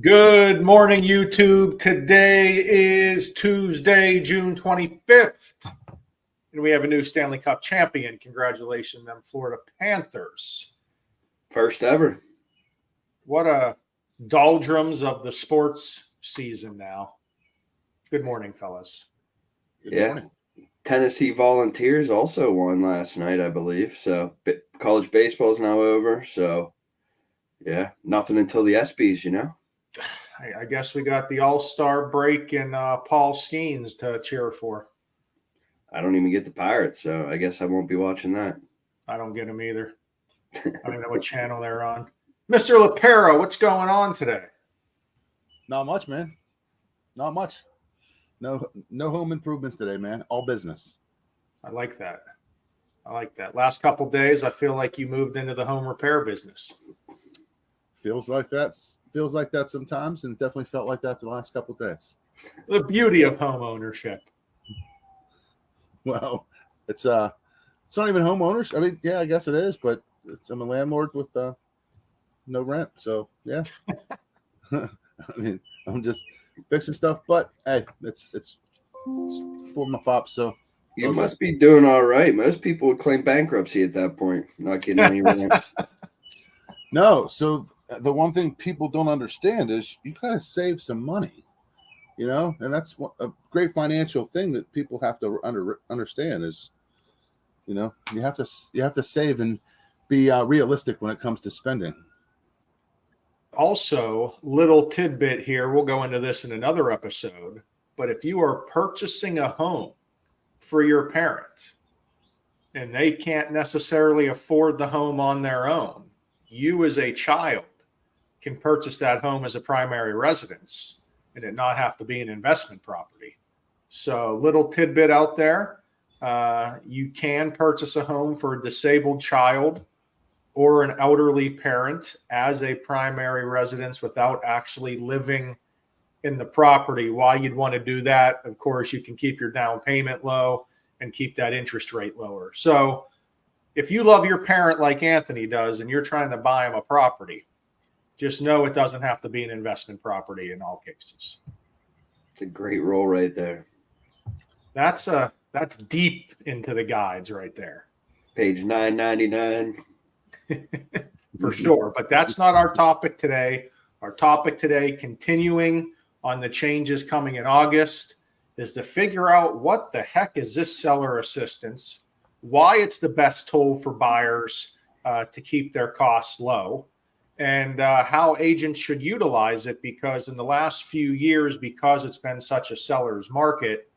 Good morning, YouTube. Today is Tuesday, June 25th, and we have a new Stanley Cup champion. Congratulations, them Florida Panthers. First ever. What a doldrums of the sports season now. Good morning, fellas. Good Yeah. morning. Tennessee Volunteers also won last night, I believe. So college baseball is now over. So, yeah, nothing until the ESPYs, you know? I guess we got the All-Star break and Paul Skeens to cheer for. I don't even get the Pirates, so I guess I won't be watching that. I don't get them either. I don't know what channel they're on. Mr. LaPera, what's going on today? Not much, man. Not much. No home improvements today, man. All business. I like that. Last couple days, I feel like you moved into the home repair business. Feels like that sometimes, and definitely felt like that the last couple of days. The beauty of home ownership. Well, it's not even home owners. I mean, yeah, I guess it is, but I'm a landlord with no rent, so yeah. I mean, I'm just fixing stuff, but hey, it's for my pops, so You must be doing all right. Most people would claim bankruptcy at that point. Not getting any rent. No, so the one thing people don't understand is you got to save some money, you know, and that's a great financial thing that people have to understand is, you know, you have to save and be realistic when it comes to spending. Also, little tidbit here, we'll go into this in another episode, but if you are purchasing a home for your parent and they can't necessarily afford the home on their own, you as a child can purchase that home as a primary residence and it not have to be an investment property. So little tidbit out there, you can purchase a home for a disabled child or an elderly parent as a primary residence without actually living in the property. Why you'd want to do that, of course, you can keep your down payment low and keep that interest rate lower. So if you love your parent like Anthony does and you're trying to buy him a property, just know it doesn't have to be an investment property in all cases. It's a great role right there. That's deep into the guides right there. Page 999. For sure. But that's not our topic today. Our topic today, continuing on the changes coming in August, is to figure out what the heck is this seller assistance, why it's the best tool for buyers to keep their costs low, and how agents should utilize it, because in the last few years, because it's been such a seller's market,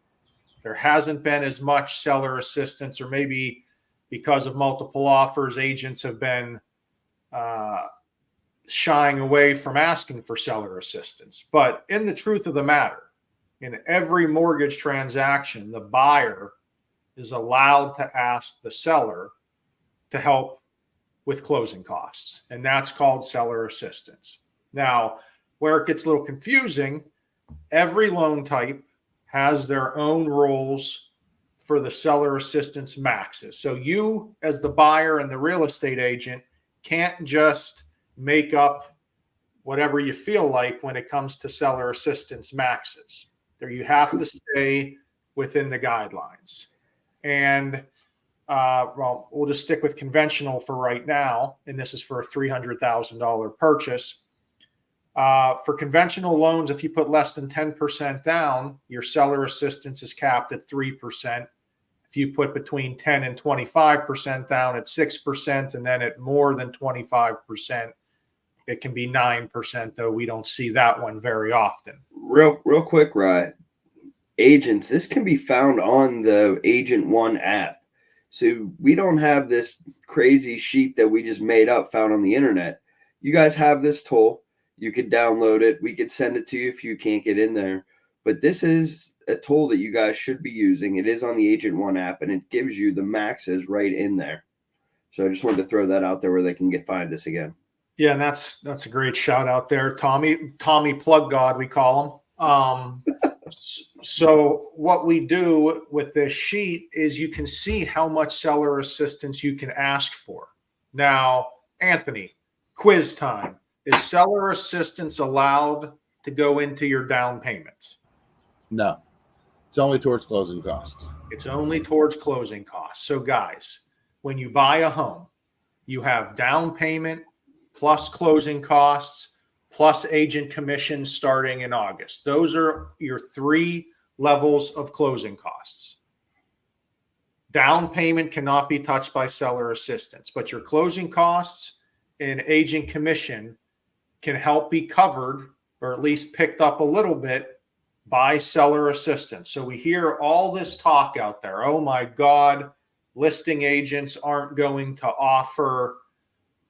there hasn't been as much seller assistance, or maybe because of multiple offers, agents have been shying away from asking for seller assistance. But in the truth of the matter, in every mortgage transaction, the buyer is allowed to ask the seller to help with closing costs, and that's called seller assistance. Now, where it gets a little confusing, every loan type has their own rules for the seller assistance maxes. So you, as the buyer and the real estate agent, can't just make up whatever you feel like when it comes to seller assistance maxes. There, you have to stay within the guidelines. And well, we'll just stick with conventional for right now, and this is for a $300,000 purchase. For conventional loans, if you put less than 10% down, your seller assistance is capped at 3%. If you put between 10 and 25% down, at 6%, and then at more than 25%, it can be 9%, though we don't see that one very often. Real quick, Ryan. Agents, this can be found on the Agent One app. So we don't have this crazy sheet that we just made up found on the internet. You guys have this tool. You could download it. We could send it to you if you can't get in there. But this is a tool that you guys should be using. It is on the Agent One app, and it gives you the maxes right in there. So I just wanted to throw that out there where they can find us again. Yeah, and that's a great shout out there, Tommy Plug God, we call him. So what we do with this sheet is you can see how much seller assistance you can ask for. Now, Anthony, quiz time. Is seller assistance allowed to go into your down payments? No, it's only towards closing costs. It's only towards closing costs. So, guys, when you buy a home, you have down payment plus closing costs plus agent commission starting in August. Those are your 3 levels of closing costs. Down payment cannot be touched by seller assistance, but your closing costs and agent commission can help be covered or at least picked up a little bit by seller assistance. So we hear all this talk out there. Oh my God, listing agents aren't going to offer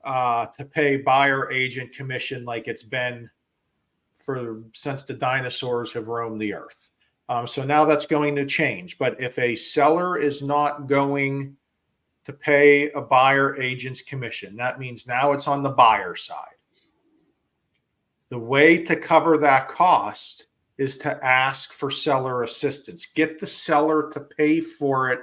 to pay buyer agent commission like it's been since the dinosaurs have roamed the earth. So now that's going to change. But if a seller is not going to pay a buyer agent's commission, that means now it's on the buyer side. The way to cover that cost is to ask for seller assistance. Get the seller to pay for it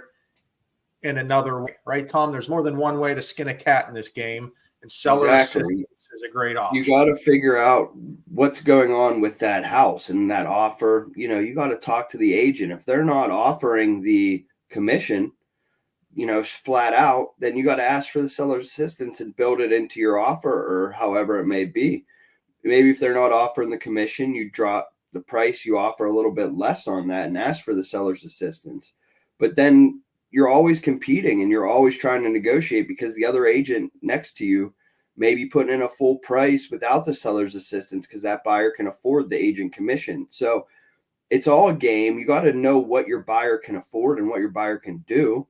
in another way, right, Tom? There's more than one way to skin a cat in this game, and seller assistance is a great option. You got to figure out what's going on with that house and that offer. You know, you got to talk to the agent. If they're not offering the commission, you know, flat out, then you got to ask for the seller's assistance and build it into your offer, or however it may be. Maybe if they're not offering the commission, you drop the price, you offer a little bit less on that and ask for the seller's assistance. But then you're always competing and you're always trying to negotiate because the other agent next to you may be putting in a full price without the seller's assistance because that buyer can afford the agent commission. So it's all a game. You got to know what your buyer can afford and what your buyer can do,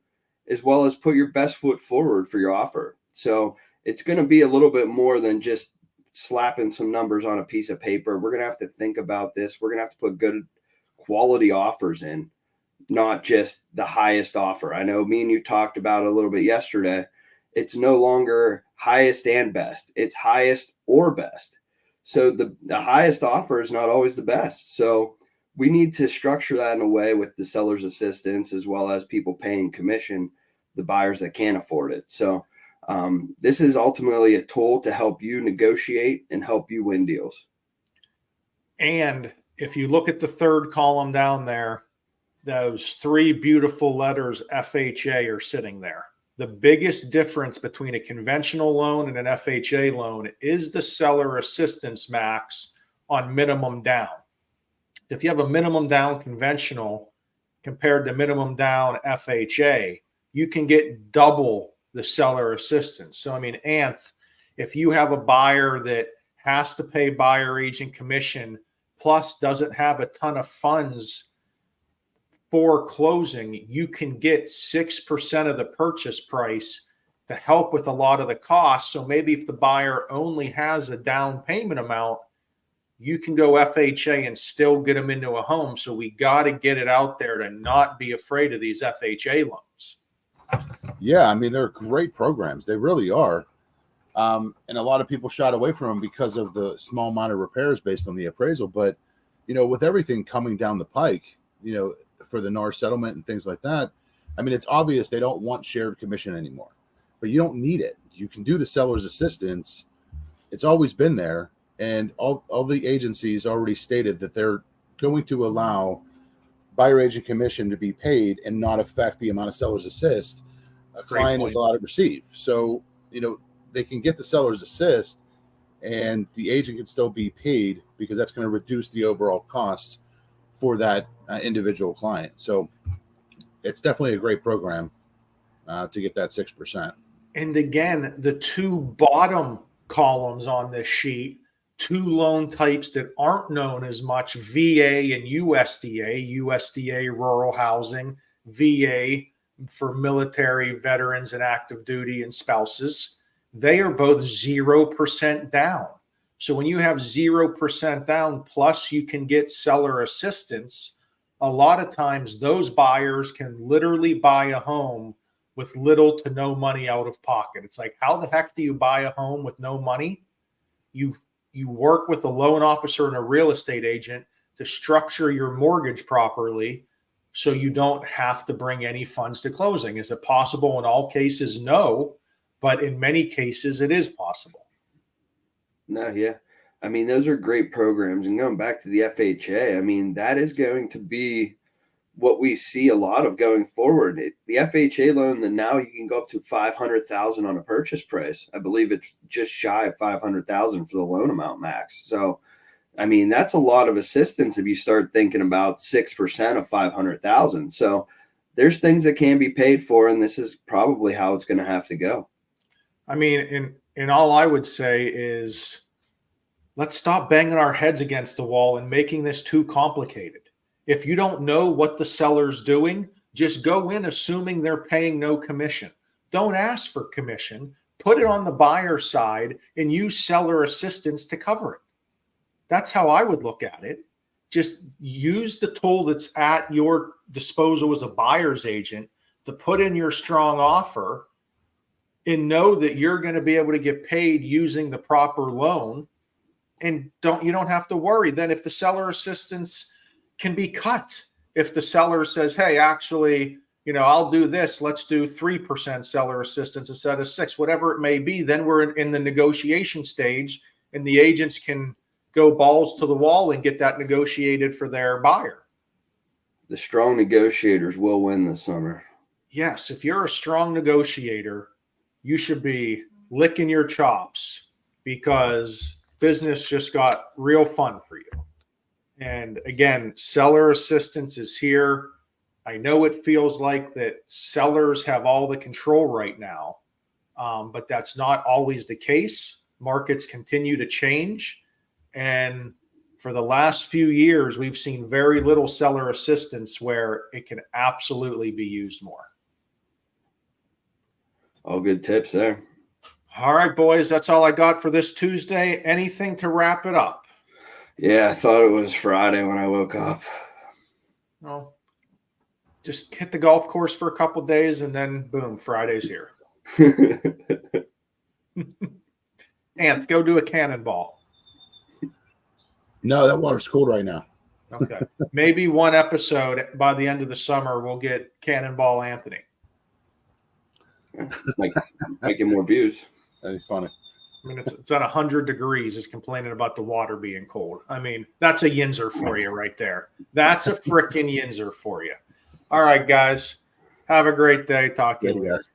as well as put your best foot forward for your offer. So it's going to be a little bit more than just slapping some numbers on a piece of paper. We're going to have to think about this. We're going to have to put good quality offers in, not just the highest offer. I know me and you talked about it a little bit yesterday. It's no longer highest and best. It's highest or best. So the highest offer is not always the best. So we need to structure that in a way with the seller's assistance, as well as people paying commission, the buyers that can't afford it. So this is ultimately a tool to help you negotiate and help you win deals. And if you look at the third column down there, those 3 beautiful letters FHA are sitting there. The biggest difference between a conventional loan and an FHA loan is the seller assistance max on minimum down. If you have a minimum down conventional compared to minimum down FHA, you can get double the seller assistance. So, I mean, Anth, if you have a buyer that has to pay buyer agent commission plus doesn't have a ton of funds for closing, you can get 6% of the purchase price to help with a lot of the costs. So maybe if the buyer only has a down payment amount, you can go FHA and still get them into a home. So we got to get it out there to not be afraid of these FHA loans. Yeah, I mean, they're great programs. They really are. And a lot of people shied away from them because of the small minor repairs based on the appraisal. But, you know, with everything coming down the pike, you know, for the NAR settlement and things like that, I mean, it's obvious they don't want shared commission anymore. But you don't need it. You can do the seller's assistance. It's always been there. And all the agencies already stated that they're going to allow buyer agent commission to be paid and not affect the amount of seller's assist a client is allowed to receive. So, you know, they can get the seller's assist and the agent can still be paid because that's going to reduce the overall costs for that individual client. So it's definitely a great program to get that 6%. And again, the 2 bottom columns on this sheet, 2 loan types that aren't known as much, VA and USDA rural housing, VA for military veterans and active duty and spouses. They are both 0% down. So when you have 0% down, plus you can get seller assistance, a lot of times those buyers can literally buy a home with little to no money out of pocket. It's like, how the heck do you buy a home with no money? You work with a loan officer and a real estate agent to structure your mortgage properly so you don't have to bring any funds to closing. Is it possible in all cases? No, but in many cases it is possible. No, yeah. I mean, those are great programs. And going back to the FHA, I mean, that is going to be what we see a lot of going forward. The FHA loan, that now you can go up to 500,000 on a purchase price. I believe it's just shy of 500,000 for the loan amount max. So, I mean, that's a lot of assistance if you start thinking about 6% of 500,000. So, there's things that can be paid for, and this is probably how it's going to have to go. I mean, in all I would say is let's stop banging our heads against the wall and making this too complicated. If you don't know what the seller's doing, just go in assuming they're paying no commission. Don't ask for commission. Put it on the buyer side and use seller assistance to cover it. That's how I would look at it. Just use the tool that's at your disposal as a buyer's agent to put in your strong offer and know that you're going to be able to get paid using the proper loan. And you don't have to worry. Then if the seller assistance can be cut, if the seller says, hey, actually, I'll do this, let's do 3% seller assistance instead of 6%, whatever it may be, then we're in the negotiation stage and the agents can go balls to the wall and get that negotiated for their buyer. The strong negotiators will win this summer. Yes, if you're a strong negotiator, you should be licking your chops because business just got real fun for you. And again, seller assistance is here. I know it feels like that sellers have all the control right now, but that's not always the case. Markets continue to change. And for the last few years, we've seen very little seller assistance where it can absolutely be used more. All good tips there. All right, boys, that's all I got for this Tuesday. Anything to wrap it up? Yeah, I thought it was Friday when I woke up. No, just hit the golf course for a couple days and then boom, Friday's here. Ant, go do a cannonball. No, that water's cold right now. Okay. Maybe one episode by the end of the summer, we'll get Cannonball Anthony. Like making more views. That'd be funny. I mean, it's at 100 degrees, is complaining about the water being cold. I mean, that's a yinzer for you right there. That's a frickin' yinzer for you. All right, guys. Have a great day. Talk to you later. Guys.